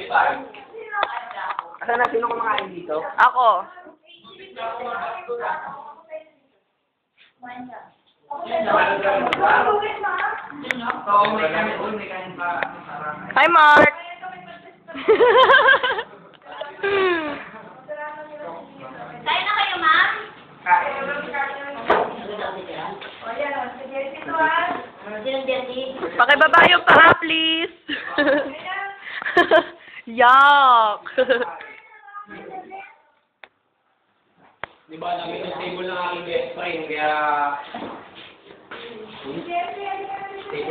Asa na? Sino kumakain dito? Ako. Hi, Mark. Kain na kayo, ma'am? Pakibaba yung paa, please. Yuck. Di ba, namin yung table ng aking best friend, kaya...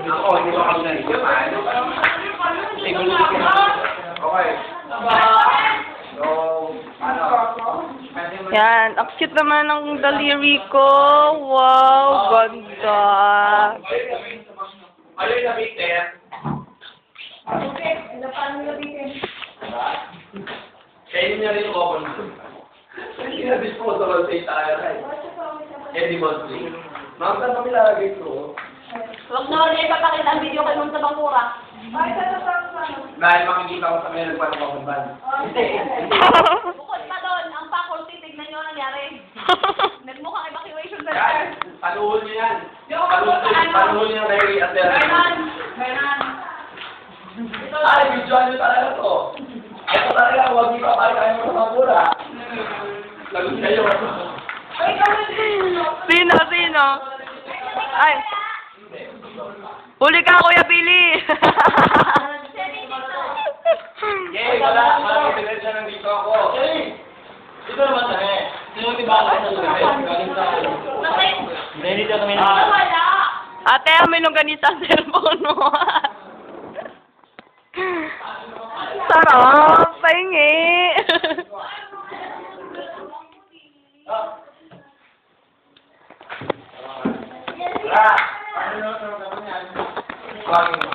Ako, hindi ba ako nandiyo, paano? Table ng aking okay. So, ano? Yan. Ang cute naman ng daliri ko. Wow, ganda. Ano yung nabitin? Kainin niya rin yung open food. Hindi na disposable sa itaya, right? Any monthly. Ma'am, saan kami lalagay ito? Huwag na ulit ipapakita ang video kayo sa bangkura. Dahil makikita ko sa mga nagpapakaban. Bukod pa doon, ang faculty, tignan nyo ang nangyari. Nagmukhang evacuation Yan, center. panuhol niyo yan. Panuhol niyo Larry at Derek. Meron. Ay, videoan niyo talaga to. Ito talaga, huwag niyo papalikan mo sa mabura. Lagot kayo. Sino? Ay. Huli ka, Kuya Billy. Okay, wala ebidensya ng dito ako. Dito naman tayo. Sino di ba ako sa lugar? Galing sa ano? Hindi dito kami na. Wala. Ate, amin nung ganito ang cellphone mo. Sarap, pahingi. Wala. Ano?